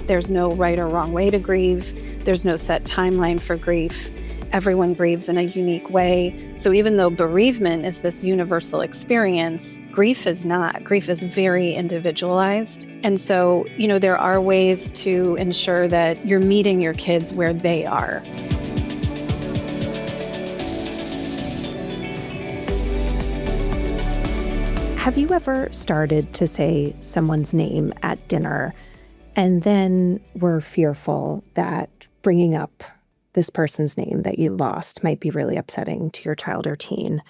There's no right or wrong way to grieve. There's no set timeline for grief. Everyone grieves in a unique way. So even though bereavement is this universal experience, grief is not. Grief is very individualized. And so, there are ways to ensure that you're meeting your kids where they are. Have you ever started to say someone's name at dinner and then were fearful that bringing up this person's name that you lost might be really upsetting to your child or teen?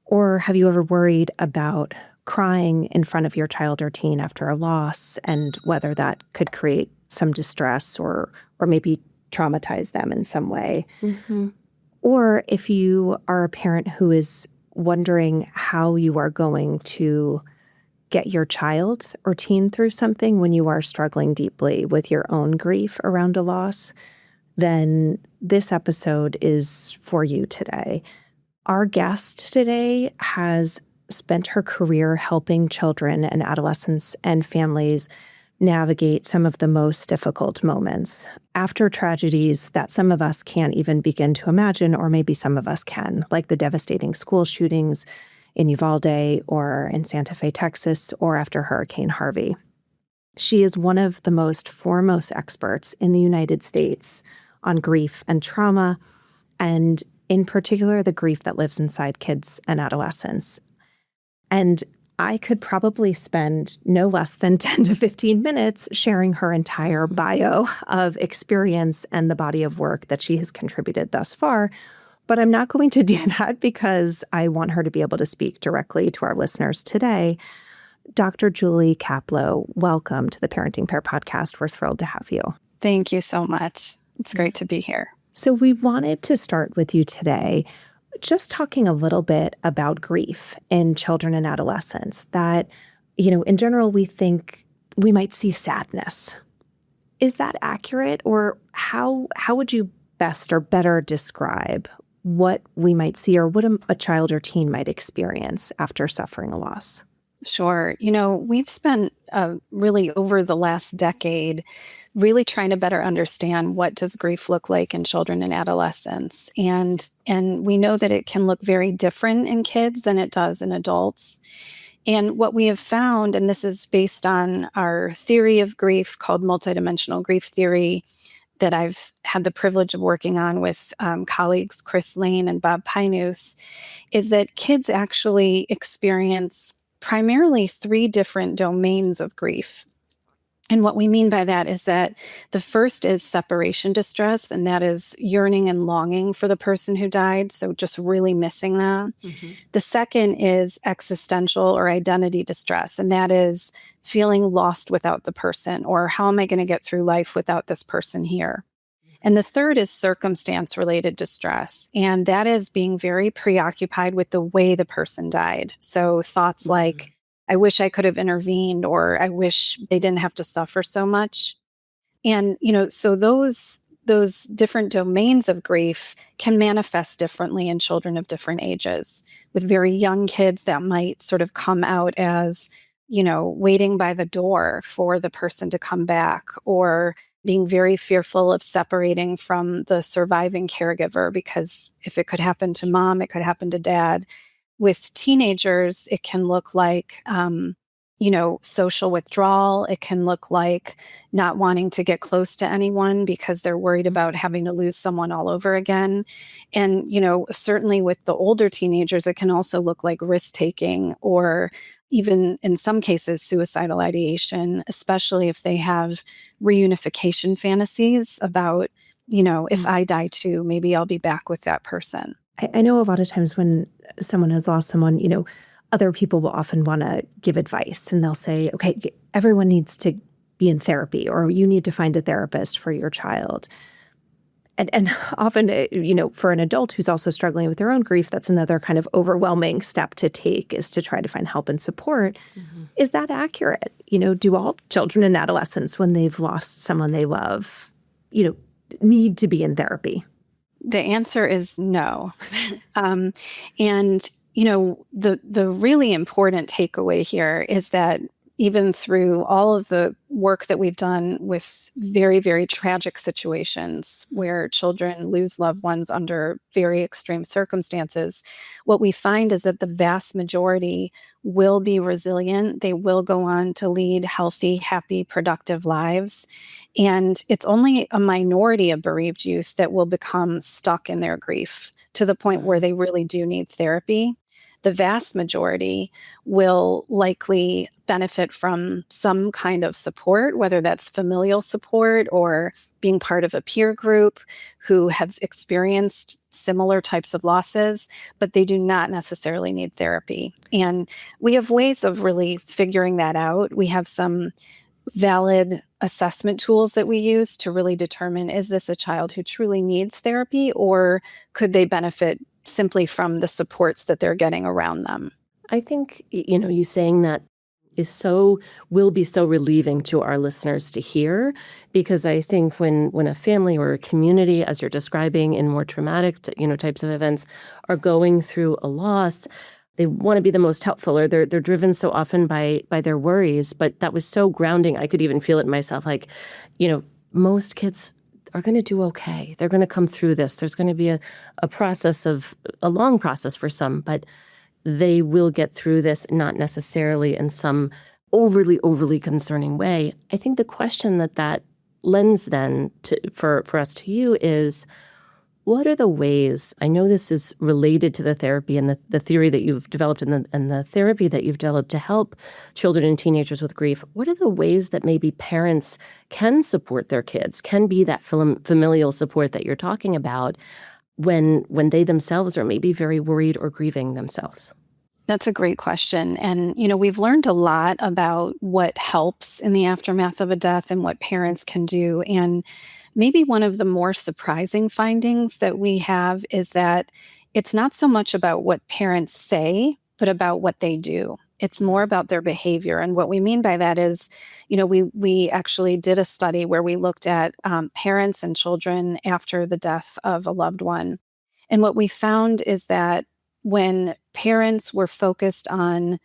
Or have you ever worried about crying in front of your child or teen after a loss and whether that could create some distress or maybe traumatize them in some way? Mm-hmm. Or if you are a parent who is wondering how you are going to get your child or teen through something when you are struggling deeply with your own grief around a loss, then this episode is for you today. Our guest today has spent her career helping children and adolescents and families navigate some of the most difficult moments after tragedies that some of us can't even begin to imagine, or maybe some of us can, like the devastating school shootings in Uvalde or in Santa Fe, Texas, or after Hurricane Harvey. She is one of the most foremost experts in the United States on grief and trauma, and in particular, the grief that lives inside kids and adolescents. And I could probably spend no less than 10 to 15 minutes sharing her entire bio of experience and the body of work that she has contributed thus far. But I'm not going to do that because I want her to be able to speak directly to our listeners today. Dr. Julie Kaplow, welcome to the Parenting Pair podcast. We're thrilled to have you. Thank you so much. It's great to be here. So we wanted to start with you today just talking a little bit about grief in children and adolescents that, in general, we think we might see sadness. Is that accurate? Or how would you best or better describe what we might see or what a child or teen might experience after suffering a loss? Sure. We've spent really over the last decade really trying to better understand what does grief look like in children and adolescents. And we know that it can look very different in kids than it does in adults. And what we have found, and this is based on our theory of grief called multidimensional grief theory that I've had the privilege of working on with colleagues Chris Lane and Bob Pinus, is that kids actually experience primarily 3 different domains of grief. And what we mean by that is that the first is separation distress, and that is yearning and longing for the person who died, so just really missing them. Mm-hmm. The second is existential or identity distress, and that is feeling lost without the person, or how am I going to get through life without this person here? And the third is circumstance-related distress, and that is being very preoccupied with the way the person died. So thoughts like, I wish I could have intervened, or I wish they didn't have to suffer so much. And, so those different domains of grief can manifest differently in children of different ages. With very young kids, that might sort of come out as, waiting by the door for the person to come back, or being very fearful of separating from the surviving caregiver, because if it could happen to mom, it could happen to dad. With teenagers, it can look like, social withdrawal. It can look like not wanting to get close to anyone because they're worried about having to lose someone all over again. And, certainly with the older teenagers, it can also look like risk-taking, or even in some cases, suicidal ideation, especially if they have reunification fantasies about, if I die too, maybe I'll be back with that person. I know a lot of times when someone has lost someone, other people will often want to give advice, and they'll say, okay, everyone needs to be in therapy, or you need to find a therapist for your child. And often, for an adult who's also struggling with their own grief, that's another kind of overwhelming step to take, is to try to find help and support. Mm-hmm. Is that accurate? Do all children and adolescents, when they've lost someone they love, need to be in therapy? The answer is no. And, the really important takeaway here is that even through all of the work that we've done with very, very tragic situations where children lose loved ones under very extreme circumstances, what we find is that the vast majority will be resilient. They will go on to lead healthy, happy, productive lives. And it's only a minority of bereaved youth that will become stuck in their grief to the point where they really do need therapy. The vast majority will likely benefit from some kind of support, whether that's familial support or being part of a peer group who have experienced similar types of losses, but they do not necessarily need therapy. And we have ways of really figuring that out. We have some valid assessment tools that we use to really determine, is this a child who truly needs therapy, or could they benefit simply from the supports that they're getting around them? I think, you saying that will be so relieving to our listeners to hear, because I think when a family or a community, as you're describing in more traumatic, types of events, are going through a loss, they want to be the most helpful, or they're driven so often by their worries. But that was so grounding. I could even feel it in myself. Like, most kids are going to do okay. They're going to come through this. There's going to be a long process for some, but they will get through this, not necessarily in some overly concerning way. I think the question that lends then for us to you is, what are the ways, I know this is related to the therapy and the theory that you've developed and the therapy that you've developed to help children and teenagers with grief, what are the ways that maybe parents can support their kids, can be that familial support that you're talking about when they themselves are maybe very worried or grieving themselves? That's a great question. And, we've learned a lot about what helps in the aftermath of a death and what parents can do. And maybe one of the more surprising findings that we have is that it's not so much about what parents say, but about what they do. It's more about their behavior. And what we mean by that is, we actually did a study where we looked at parents and children after the death of a loved one. And what we found is that when parents were focused on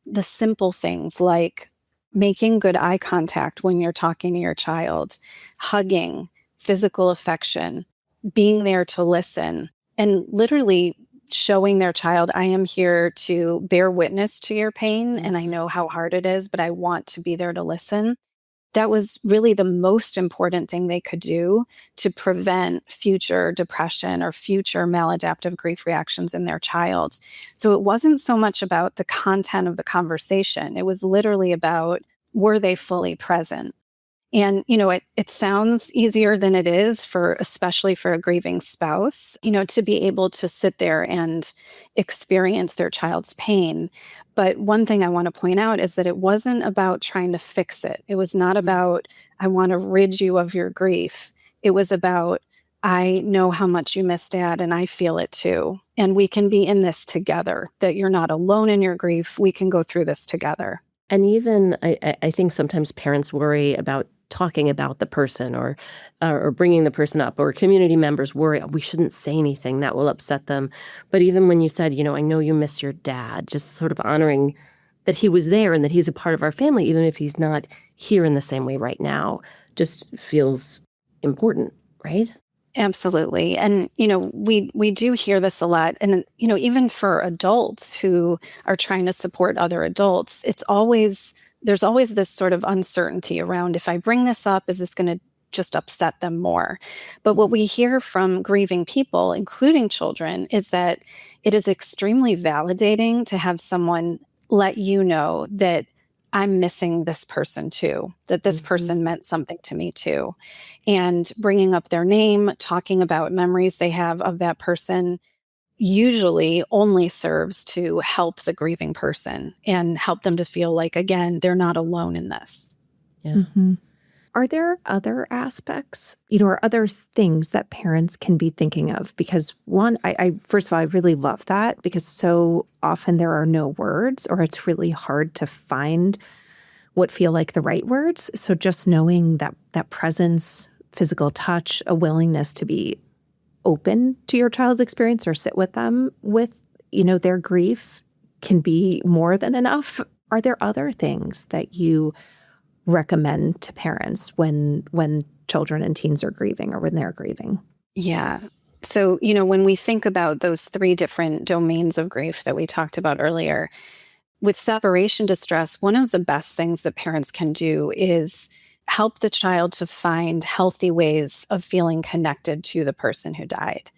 the simple things like making good eye contact when you're talking to your child, hugging, physical affection, being there to listen, and literally showing their child, I am here to bear witness to your pain, and I know how hard it is, but I want to be there to listen. That was really the most important thing they could do to prevent future depression or future maladaptive grief reactions in their child. So it wasn't so much about the content of the conversation. It was literally about, were they fully present? And, it sounds easier than it is especially for a grieving spouse, to be able to sit there and experience their child's pain. But one thing I want to point out is that it wasn't about trying to fix it. It was not about, I want to rid you of your grief. It was about, I know how much you miss Dad and I feel it too. And we can be in this together, that you're not alone in your grief. We can go through this together. And even I think sometimes parents worry about talking about the person or bringing the person up, or community members worry, we shouldn't say anything that will upset them. But even when you said, I know you miss your dad, just sort of honoring that he was there and that he's a part of our family, even if he's not here in the same way right now, just feels important, right? Absolutely. And, we do hear this a lot. And, even for adults who are trying to support other adults, there's always this sort of uncertainty around, if I bring this up, is this going to just upset them more? But what we hear from grieving people, including children, is that it is extremely validating to have someone let you know that I'm missing this person too, that this person meant something to me too. And bringing up their name, talking about memories they have of that person, usually only serves to help the grieving person and help them to feel like, again, they're not alone in this. Yeah. Mm-hmm. Are there other aspects, or other things that parents can be thinking of? Because one, I first of all, I really love that, because so often there are no words, or it's really hard to find what feel like the right words. So just knowing that presence, physical touch, a willingness to be open to your child's experience or sit with them with, their grief can be more than enough. Are there other things that you recommend to parents when children and teens are grieving or when they're grieving? Yeah. So, when we think about those three different domains of grief that we talked about earlier, with separation distress, one of the best things that parents can do is help the child to find healthy ways of feeling connected to the person who died.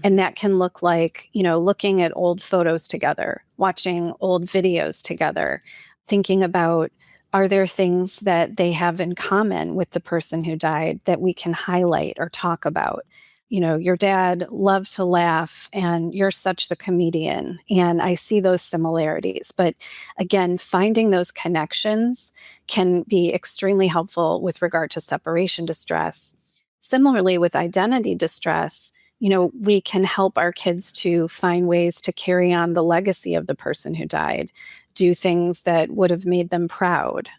And that can look like, looking at old photos together, watching old videos together, thinking about, are there things that they have in common with the person who died that we can highlight or talk about? Your dad loved to laugh and you're such the comedian. And I see those similarities. But again, finding those connections can be extremely helpful with regard to separation distress. Similarly, with identity distress, we can help our kids to find ways to carry on the legacy of the person who died, do things that would have made them proud,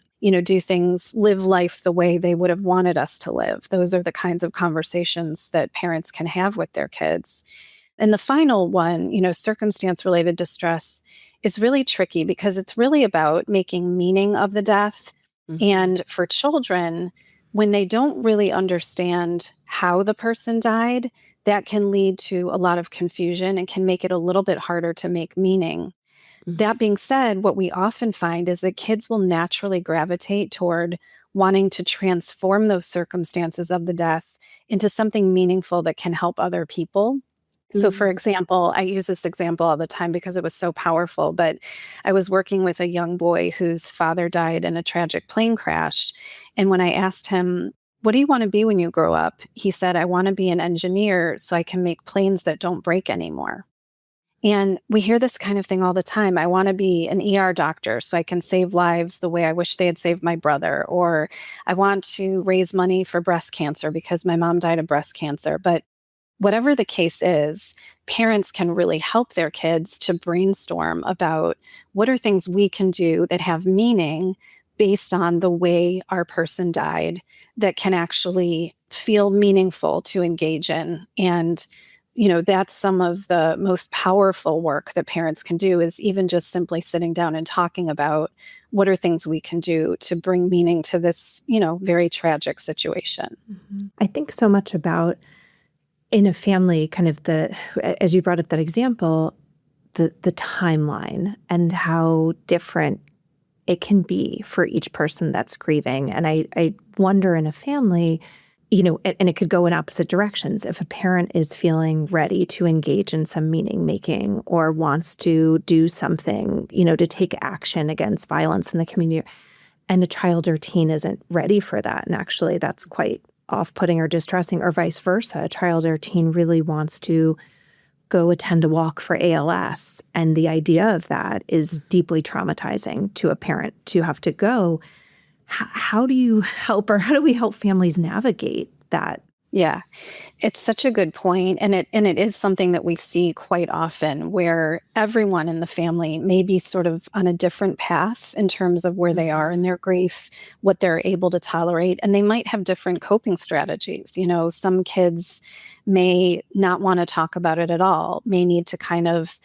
do things, live life the way they would have wanted us to live. Those are the kinds of conversations that parents can have with their kids. And the final one, circumstance-related distress is really tricky because it's really about making meaning of the death. And for children, when they don't really understand how the person died, that can lead to a lot of confusion and can make it a little bit harder to make meaning. That being said, what we often find is that kids will naturally gravitate toward wanting to transform those circumstances of the death into something meaningful that can help other people. So, for example, I use this example all the time because it was so powerful, but I was working with a young boy whose father died in a tragic plane crash. And when I asked him, what do you want to be when you grow up? He said, I want to be an engineer so I can make planes that don't break anymore. And we hear this kind of thing all the time. I want to be an ER doctor so I can save lives the way I wish they had saved my brother. Or I want to raise money for breast cancer because my mom died of breast cancer. But whatever the case is, parents can really help their kids to brainstorm about what are things we can do that have meaning based on the way our person died that can actually feel meaningful to engage in. And that's some of the most powerful work that parents can do is even just simply sitting down and talking about what are things we can do to bring meaning to this, very tragic situation. I think so much about in a family, kind of as you brought up that example, the timeline and how different it can be for each person that's grieving. And I wonder in a family, and it could go in opposite directions. If a parent is feeling ready to engage in some meaning making or wants to do something, to take action against violence in the community, and a child or teen isn't ready for that, and actually that's quite off-putting or distressing, or vice versa, a child or teen really wants to go attend a walk for ALS, and the idea of that is deeply traumatizing to a parent to have to go. How do you help, or how do we help families navigate that? Yeah, it's such a good point. And it is something that we see quite often where everyone in the family may be sort of on a different path in terms of where they are in their grief, what they're able to tolerate, and they might have different coping strategies. Some kids may not want to talk about it at all, may need to kind of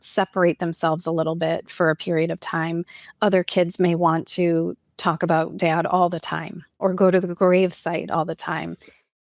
separate themselves a little bit for a period of time. Other kids may want to talk about dad all the time or go to the grave site all the time.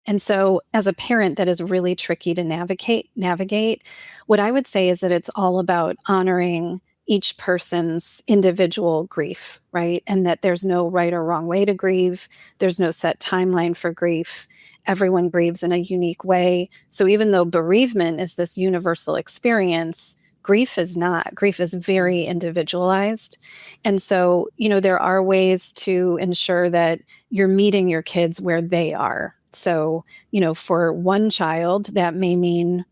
And so as a parent, that is really tricky to navigate. What I would say is that it's all about honoring each person's individual grief, right? And that there's no right or wrong way to grieve. There's no set timeline for grief. Everyone grieves in a unique way. So even though bereavement is this universal experience, grief is not. Grief is very individualized. And so, there are ways to ensure that you're meeting your kids where they are. So, for one child, that may mean,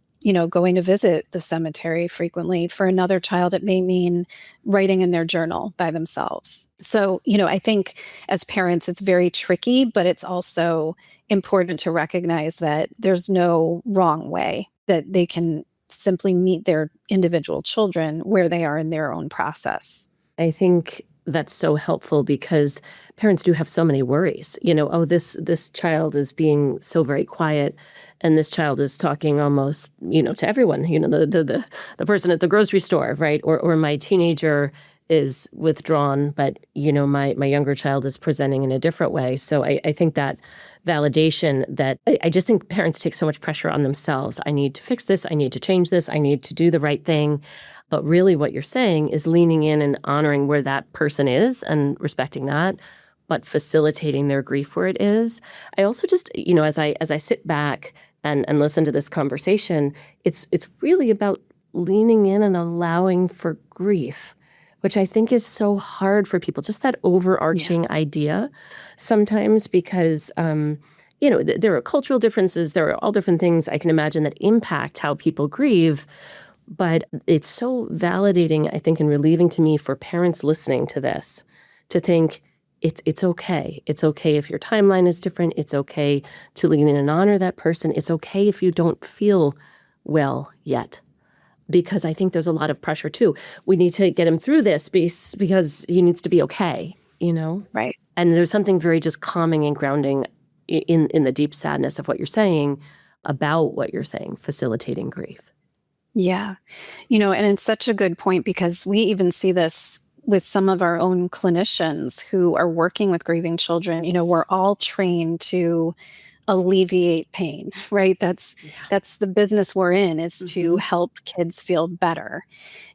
going to visit the cemetery frequently. For another child, it may mean writing in their journal by themselves. So, I think as parents, it's very tricky, but it's also important to recognize that there's no wrong way, that they can simply meet their individual children where they are in their own process. I think that's so helpful because parents do have so many worries. This child is being so very quiet, and this child is talking almost, to everyone. The person at the grocery store, right? Or my teenager is withdrawn, but, my younger child is presenting in a different way. So I think that validation that I just think parents take so much pressure on themselves. I need to fix this. I need to change this. I need to do the right thing. But really what you're saying is leaning in and honoring where that person is and respecting that, but facilitating their grief where it is. I also just, as I sit back and listen to this conversation, it's really about leaning in and allowing for grief, which I think is so hard for people, just that overarching idea sometimes because, there are cultural differences, there are all different things I can imagine that impact how people grieve. But it's so validating, I think, and relieving to me for parents listening to this to think it's okay. It's okay if your timeline is different. It's okay to lean in and honor that person. It's okay if you don't feel well yet. Because I think there's a lot of pressure, too. We need to get him through this because he needs to be okay, Right. And there's something very just calming and grounding in the deep sadness of what you're saying about what you're saying, facilitating grief. Yeah. And it's such a good point because we even see this with some of our own clinicians who are working with grieving children. We're all trained to alleviate pain, right? That's the business we're in, is to help kids feel better.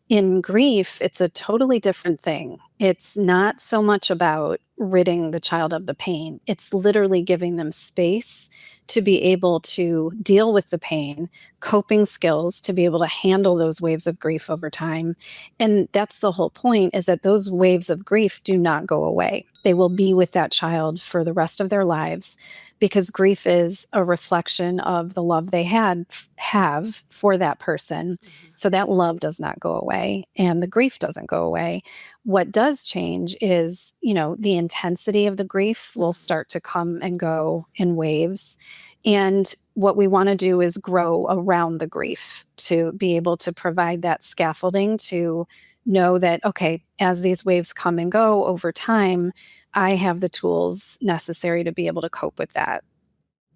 In grief, it's a totally different thing. It's not so much about ridding the child of the pain. It's literally giving them space to be able to deal with the pain, coping skills to be able to handle those waves of grief over time. And that's the whole point, is that those waves of grief do not go away. They will be with that child for the rest of their lives, because grief is a reflection of the love they have for that person. So that love does not go away and the grief doesn't go away. What does change is, the intensity of the grief will start to come and go in waves. And what we want to do is grow around the grief to be able to provide that scaffolding to know that, okay, as these waves come and go over time, I have the tools necessary to be able to cope with that.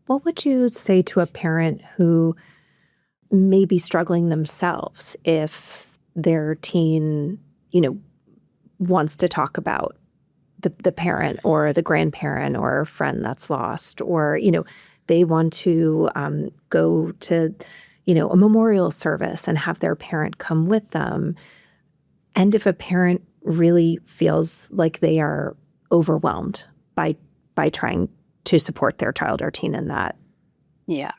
What would you say to a parent who may be struggling themselves if their teen, wants to talk about the parent or the grandparent or a friend that's lost, or, they want to go to, a memorial service and have their parent come with them. And if a parent really feels like they are overwhelmed by trying to support their child or teen in that. Yeah.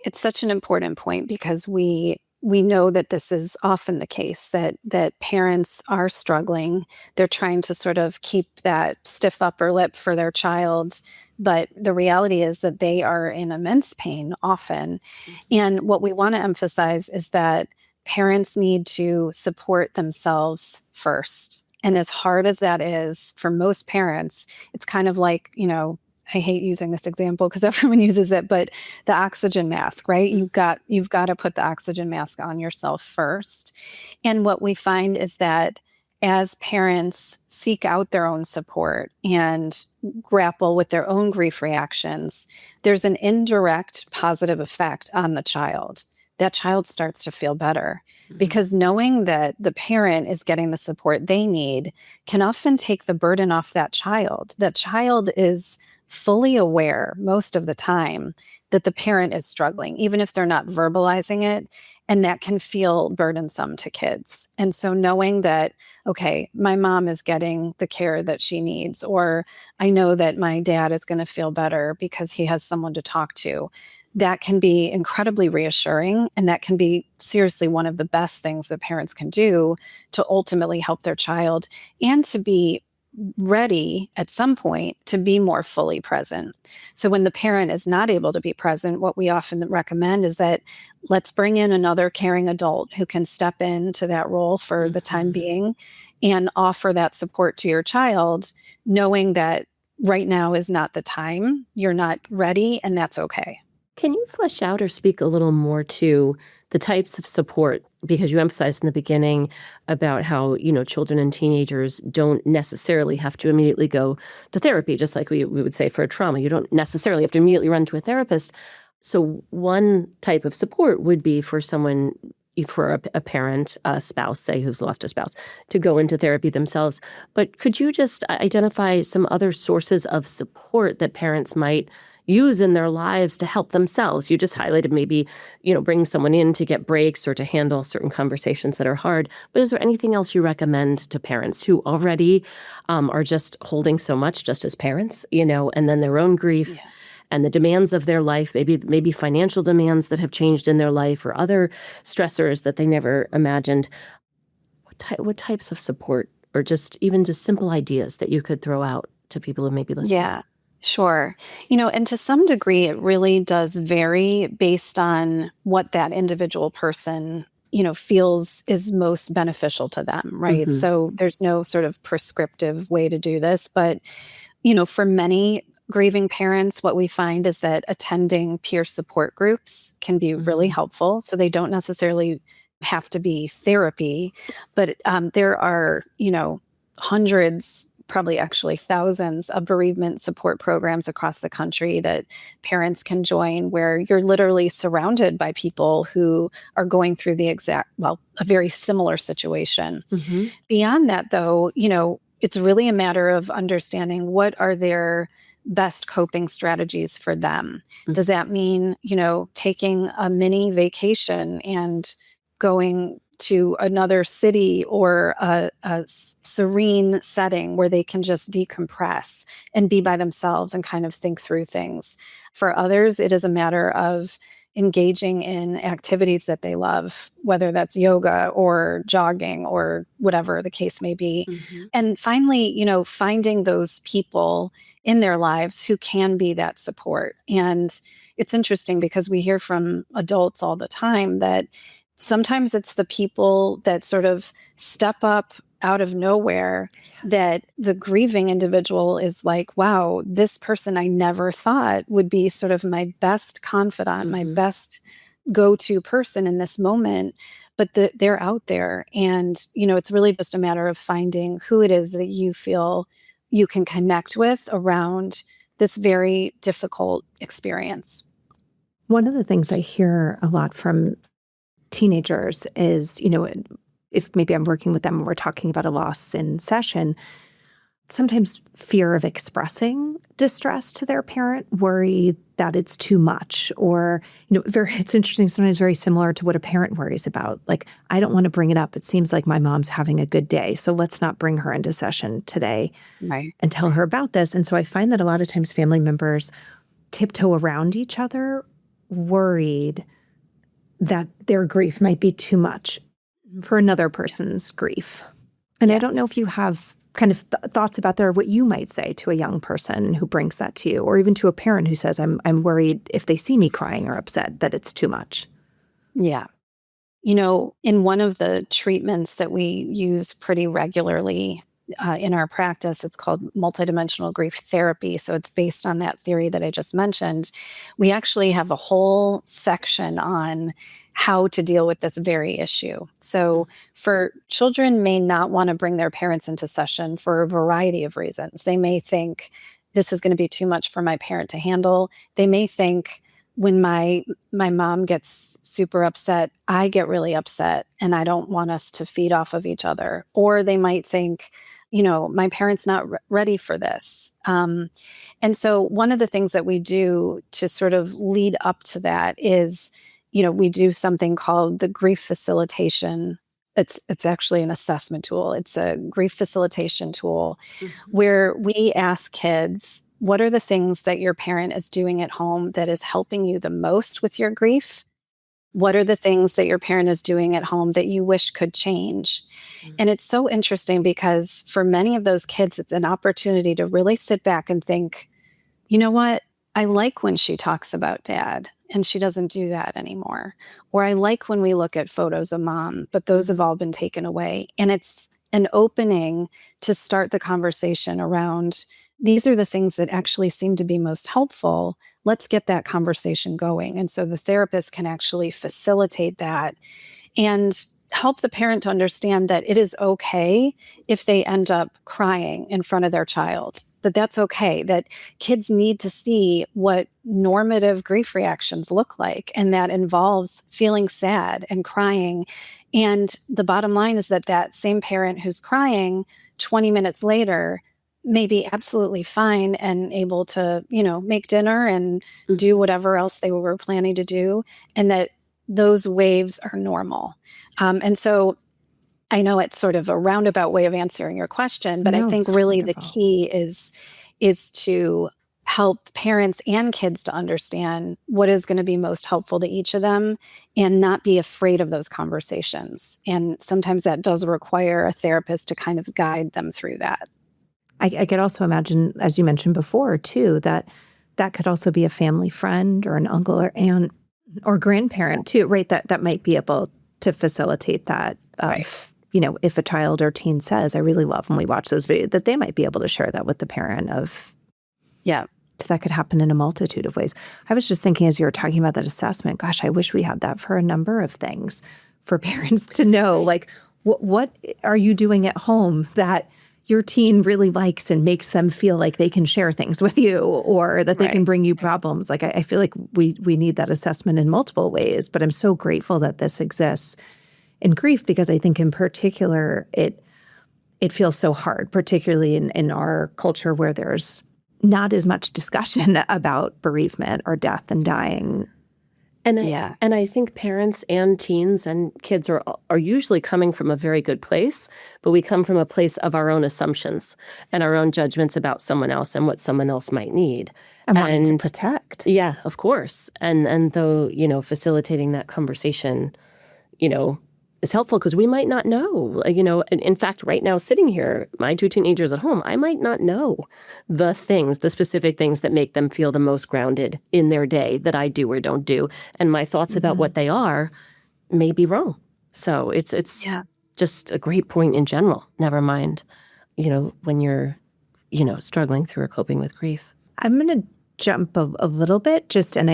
It's such an important point because we know that this is often the case, that parents are struggling. They're trying to sort of keep that stiff upper lip for their child, but the reality is that they are in immense pain often. And what we want to emphasize is that parents need to support themselves first. And as hard as that is for most parents, it's kind of like, I hate using this example because everyone uses it, but the oxygen mask, right? You've got to put the oxygen mask on yourself first. And what we find is that as parents seek out their own support and grapple with their own grief reactions, there's an indirect positive effect on the child. That child starts to feel better because knowing that the parent is getting the support they need can often take the burden off that child. That child is fully aware most of the time that the parent is struggling, even if they're not verbalizing it. And that can feel burdensome to kids. And so knowing that, okay, my mom is getting the care that she needs, or I know that my dad is going to feel better because he has someone to talk to, that can be incredibly reassuring. And that can be seriously one of the best things that parents can do to ultimately help their child and to be ready at some point to be more fully present. So when the parent is not able to be present, what we often recommend is that let's bring in another caring adult who can step into that role for the time being and offer that support to your child, knowing that right now is not the time, you're not ready, and that's okay. Can you flesh out or speak a little more to the types of support? Because you emphasized in the beginning about how, children and teenagers don't necessarily have to immediately go to therapy, just like we would say for a trauma. You don't necessarily have to immediately run to a therapist. So one type of support would be for someone for a parent, a spouse, say, who's lost a spouse, to go into therapy themselves. But could you just identify some other sources of support that parents might use in their lives to help themselves? You just highlighted maybe, bringing someone in to get breaks or to handle certain conversations that are hard. But is there anything else you recommend to parents who already are just holding so much just as parents, and then their own grief? Yeah. And the demands of their life, maybe financial demands that have changed in their life or other stressors that they never imagined. What types of support or just simple ideas that you could throw out to people who may be listening? Yeah, sure. And to some degree, it really does vary based on what that individual person, feels is most beneficial to them, right? Mm-hmm. So there's no sort of prescriptive way to do this. But, for many grieving parents, what we find is that attending peer support groups can be really Mm-hmm. helpful. So they don't necessarily have to be therapy, but there are, hundreds, probably actually thousands of bereavement support programs across the country that parents can join, where you're literally surrounded by people who are going through a very similar situation. Mm-hmm. Beyond that, though, it's really a matter of understanding what are their best coping strategies for them. Does that mean, taking a mini vacation and going to another city or a serene setting where they can just decompress and be by themselves and kind of think through things? For others, it is a matter of engaging in activities that they love, whether that's yoga or jogging or whatever the case may be. Mm-hmm. And finally, finding those people in their lives who can be that support. And it's interesting because we hear from adults all the time that sometimes it's the people that sort of step up out of nowhere that the grieving individual is like, wow, this person I never thought would be sort of my best confidant, my Mm-hmm. best go-to person in this moment. But they're out there. And, it's really just a matter of finding who it is that you feel you can connect with around this very difficult experience. One of the things I hear a lot from teenagers is, if maybe I'm working with them and we're talking about a loss in session, sometimes fear of expressing distress to their parent, worry that it's too much, or, it's interesting, sometimes very similar to what a parent worries about. Like, I don't want to bring it up. It seems like my mom's having a good day, so let's not bring her into session today Right. and tell her about this. And so I find that a lot of times family members tiptoe around each other, worried that their grief might be too much for another person's grief. And I don't know if you have kind of thoughts about that, or what you might say to a young person who brings that to you, or even to a parent who says, I'm worried if they see me crying or upset that it's too much. Yeah. In one of the treatments that we use pretty regularly in our practice, it's called multidimensional grief therapy. So it's based on that theory that I just mentioned. We actually have a whole section on how to deal with this very issue. So for children may not want to bring their parents into session for a variety of reasons. They may think this is going to be too much for my parent to handle. They may think when my mom gets super upset, I get really upset and I don't want us to feed off of each other. Or they might think, my parent's not ready for this. And so one of the things that we do to sort of lead up to that is, we do something called the grief facilitation. It's actually an assessment tool. It's a grief facilitation tool where we ask kids, what are the things that your parent is doing at home that is helping you the most with your grief? What are the things that your parent is doing at home that you wish could change? And it's so interesting because for many of those kids, it's an opportunity to really sit back and think, you know what? I like when she talks about dad and she doesn't do that anymore. Or I like when we look at photos of mom, but those have all been taken away. And it's an opening to start the conversation around these are the things that actually seem to be most helpful. Let's get that conversation going. And so the therapist can actually facilitate that and help the parent to understand that it is okay if they end up crying in front of their child. that that's okay, that kids need to see what normative grief reactions look like. And that involves feeling sad and crying. And the bottom line is that that same parent who's crying 20 minutes later may be absolutely fine and able to, make dinner and do whatever else they were planning to do, and that those waves are normal. And so I know it's sort of a roundabout way of answering your question, but I No, think it's really wonderful. the key is to help parents and kids to understand what is going to be most helpful to each of them and not be afraid of those conversations. And sometimes that does require a therapist to kind of guide them through that. I could also imagine, as you mentioned before, too, that could also be a family friend or an uncle or aunt or grandparent, too, right? That might be able to facilitate that of, Right. If a child or teen says, I really love when we watch those videos, that they might be able to share that with the parent of, Yeah. so that could happen in a multitude of ways. I was just thinking as you were talking about that assessment, gosh, I wish we had that for a number of things for parents to know, like, what are you doing at home that your teen really likes and makes them feel like they can share things with you or that they can Right. bring you problems. Like, I feel like we need that assessment in multiple ways, but I'm so grateful that this exists in grief because I think in particular, it feels so hard, particularly in our culture where there's not as much discussion about bereavement or death and dying. Yeah. And I think parents and teens and kids are usually coming from a very good place, but we come from a place of our own assumptions and our own judgments about someone else and what someone else might need. And wanting to protect. Yeah, of course. And though, facilitating that conversation, is helpful because we might not know. In fact, right now, sitting here, my two teenagers at home, I might not know the specific things that make them feel the most grounded in their day that I do or don't do. And my thoughts about what they are may be wrong. So it's Yeah. just a great point in general. Never mind, when you're, struggling through or coping with grief. I'm going to jump a little bit and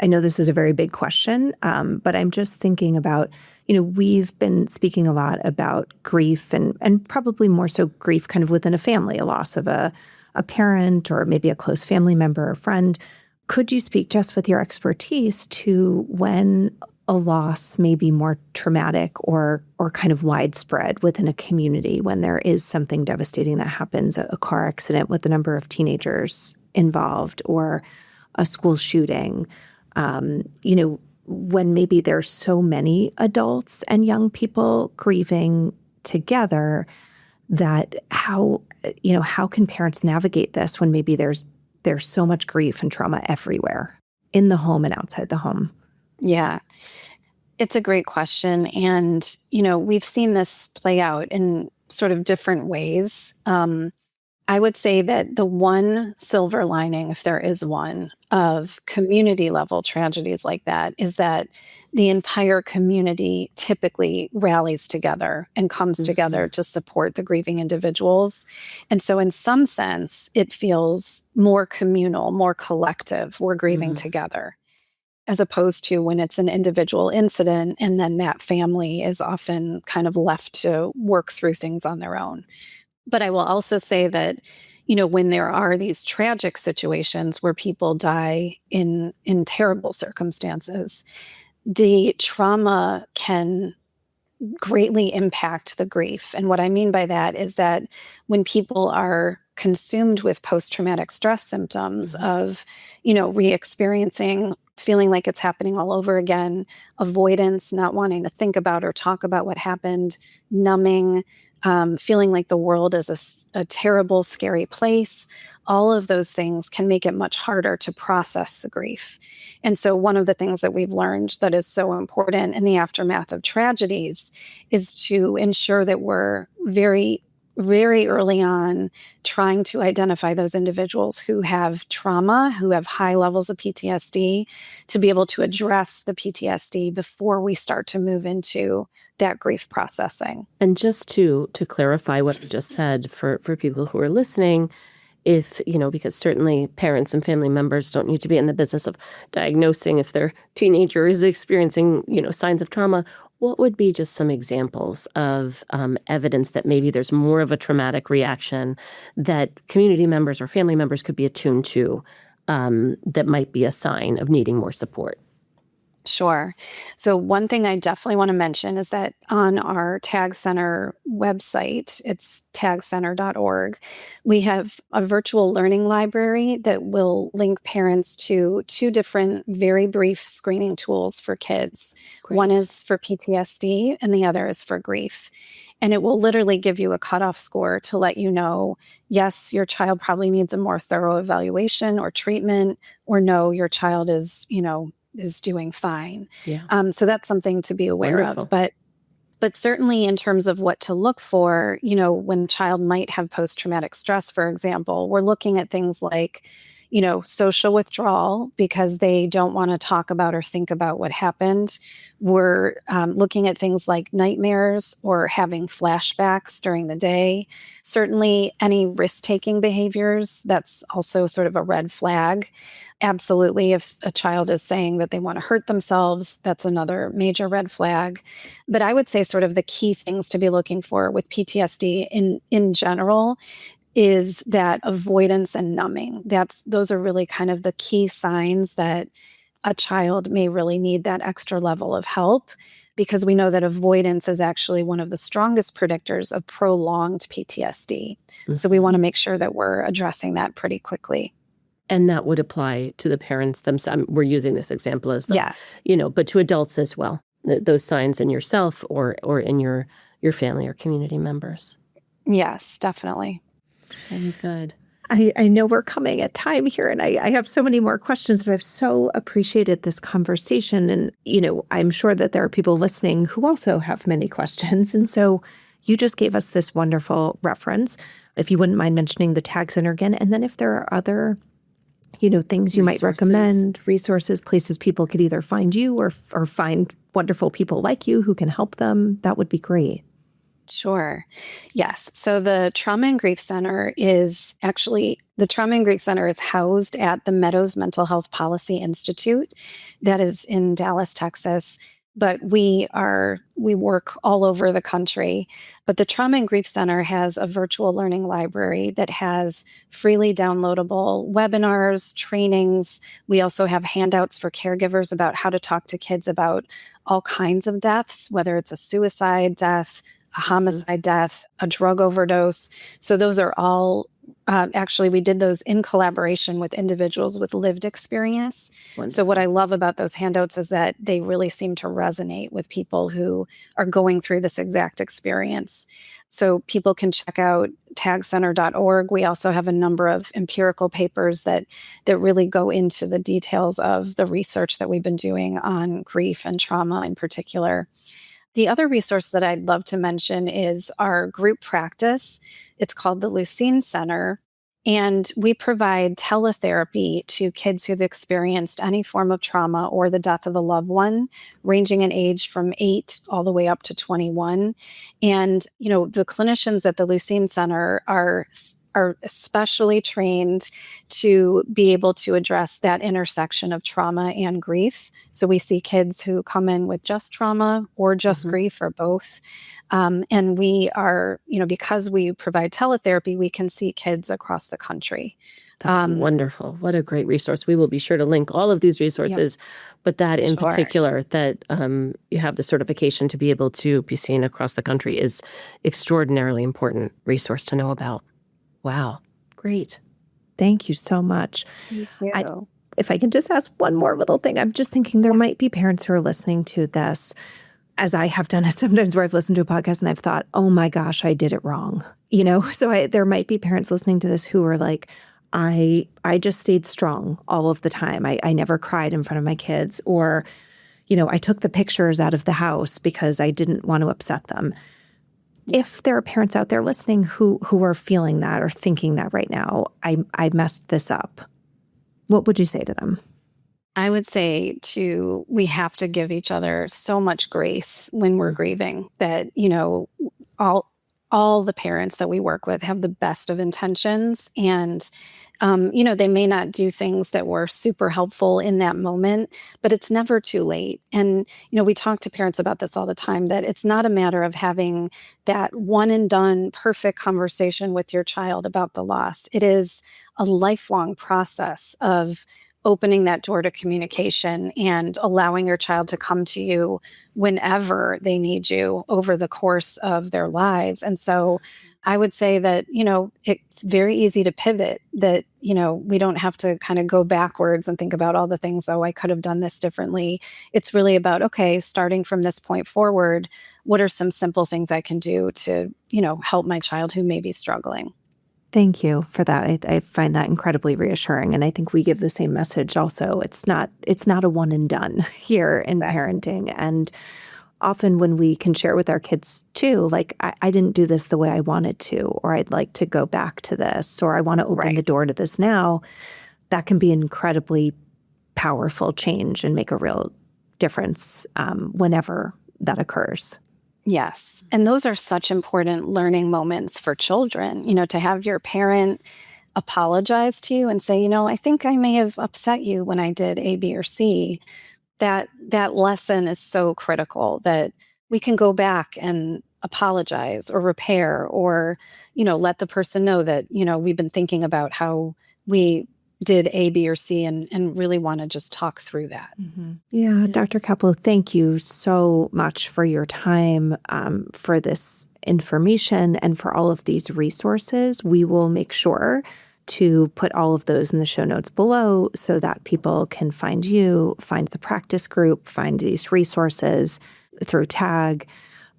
I know this is a very big question, but I'm just thinking about, we've been speaking a lot about grief and probably more so grief kind of within a family, a loss of a parent or maybe a close family member or friend. Could you speak just with your expertise to when a loss may be more traumatic or kind of widespread within a community when there is something devastating that happens, a car accident with a number of teenagers involved or a school shooting, when maybe there's so many adults and young people grieving together, that how can parents navigate this when maybe there's so much grief and trauma everywhere in the home and outside the home? Yeah. It's a great question. And, we've seen this play out in sort of different ways. I would say that the one silver lining, if there is one, of community level tragedies like that is that the entire community typically rallies together and comes together to support the grieving individuals. And so in some sense, it feels more communal, more collective. We're grieving together, as opposed to when it's an individual incident and then that family is often kind of left to work through things on their own. But I will also say that, when there are these tragic situations where people die in terrible circumstances, the trauma can greatly impact the grief. And what I mean by that is that when people are consumed with post-traumatic stress symptoms of, re-experiencing, feeling like it's happening all over again, avoidance, not wanting to think about or talk about what happened, numbing, feeling like the world is a terrible, scary place, all of those things can make it much harder to process the grief. And so one of the things that we've learned that is so important in the aftermath of tragedies is to ensure that we're very, very early on trying to identify those individuals who have trauma, who have high levels of PTSD, to be able to address the PTSD before we start to move into that grief processing. And just to clarify what you just said for people who are listening, if, because certainly parents and family members don't need to be in the business of diagnosing if their teenager is experiencing, signs of trauma. What would be just some examples of evidence that maybe there's more of a traumatic reaction that community members or family members could be attuned to that might be a sign of needing more support? Sure. So one thing I definitely want to mention is that on our Tag Center website, it's tagcenter.org, we have a virtual learning library that will link parents to two different very brief screening tools for kids. Great. One is for PTSD and the other is for grief. And it will literally give you a cutoff score to let you know, yes, your child probably needs a more thorough evaluation or treatment, or no, your child is doing fine. Yeah. So that's something to be aware Wonderful. of. But certainly in terms of what to look for, when a child might have post-traumatic stress, for example, we're looking at things like, social withdrawal because they don't want to talk about or think about what happened. We're looking at things like nightmares or having flashbacks during the day. Certainly any risk-taking behaviors, that's also sort of a red flag. Absolutely, if a child is saying that they want to hurt themselves, that's another major red flag. But I would say sort of the key things to be looking for with PTSD in general is that avoidance and numbing. Those are really kind of the key signs that a child may really need that extra level of help, because we know that avoidance is actually one of the strongest predictors of prolonged PTSD. Mm-hmm. So we want to make sure that we're addressing that pretty quickly. And that would apply to the parents themselves. We're using this example as yes, but to adults as well. Those signs in yourself or in your family or community members. Yes, definitely. Very good. I know we're coming at time here, and I have so many more questions, but I've so appreciated this conversation. And, I'm sure that there are people listening who also have many questions. And so you just gave us this wonderful reference. If you wouldn't mind mentioning the Tag Center again, and then if there are other things you might recommend, resources, places people could either find you or find wonderful people like you who can help them, that would be great. Sure. Yes. So the Trauma and Grief Center is housed at the Meadows Mental Health Policy Institute that is in Dallas, Texas. But we work all over the country. But the Trauma and Grief Center has a virtual learning library that has freely downloadable webinars, trainings. We also have handouts for caregivers about how to talk to kids about all kinds of deaths, whether it's a suicide death, a homicide death, a drug overdose. So those are all, actually, we did those in collaboration with individuals with lived experience. Wonderful. So what I love about those handouts is that they really seem to resonate with people who are going through this exact experience. So people can check out tagcenter.org. We also have a number of empirical papers that really go into the details of the research that we've been doing on grief and trauma in particular. The other resource that I'd love to mention is our group practice. It's called the Lucene Center, and we provide teletherapy to kids who've experienced any form of trauma or the death of a loved one, ranging in age from 8 all the way up to 21. And, the clinicians at the Lucene Center are especially trained to be able to address that intersection of trauma and grief. So we see kids who come in with just trauma or just grief or both. And we are, because we provide teletherapy, we can see kids across the country. That's wonderful. What a great resource. We will be sure to link all of these resources, but that in particular, that you have the certification to be able to be seen across the country is extraordinarily important resource to know about. Wow. Great. Thank you so much. Thank you. If I can just ask one more little thing, I'm just thinking there might be parents who are listening to this, as I have done it sometimes, where I've listened to a podcast and I've thought, oh my gosh, I did it wrong. So there might be parents listening to this who are like, I just stayed strong all of the time. I never cried in front of my kids, or, I took the pictures out of the house because I didn't want to upset them. If there are parents out there listening who are feeling that or thinking that right now, I messed this up, what would you say to them? I would say we have to give each other so much grace when we're grieving, that, all all the parents that we work with have the best of intentions. And, they may not do things that were super helpful in that moment, but it's never too late. And, we talk to parents about this all the time, that it's not a matter of having that one and done perfect conversation with your child about the loss. It is a lifelong process of opening that door to communication and allowing your child to come to you whenever they need you over the course of their lives. And so I would say that, it's very easy to pivot, that, we don't have to kind of go backwards and think about all the things, oh, I could have done this differently. It's really about, okay, starting from this point forward, what are some simple things I can do to, help my child who may be struggling? Thank you for that. I find that incredibly reassuring. And I think we give the same message also. It's not a one and done here in parenting. And often when we can share with our kids too, like, I didn't do this the way I wanted to, or I'd like to go back to this, or I want to open the door to this now, that can be an incredibly powerful change and make a real difference whenever that occurs. Yes. And those are such important learning moments for children, to have your parent apologize to you and say, I think I may have upset you when I did A, B, or C. That lesson is so critical, that we can go back and apologize or repair, or, let the person know that, we've been thinking about how we did A, B, or C, and really want to just talk through that. Mm-hmm. Yeah, Dr. Kaplow, thank you so much for your time, for this information, and for all of these resources. We will make sure to put all of those in the show notes below so that people can find you, find the practice group, find these resources through TAG.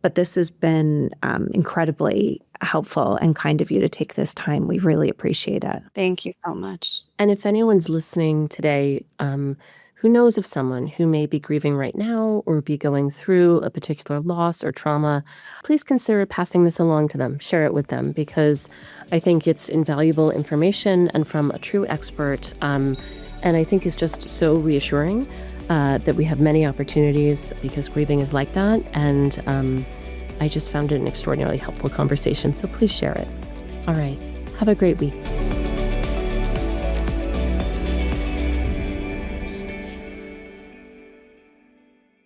But this has been incredibly helpful and kind of you to take this time. We really appreciate it. Thank you so much. And if anyone's listening today, who knows of someone who may be grieving right now or be going through a particular loss or trauma, please consider passing this along to them, share it with them, because I think it's invaluable information and from a true expert. And I think is just so reassuring that we have many opportunities, because grieving is like that. And I just found it an extraordinarily helpful conversation. So please share it. All right. Have a great week.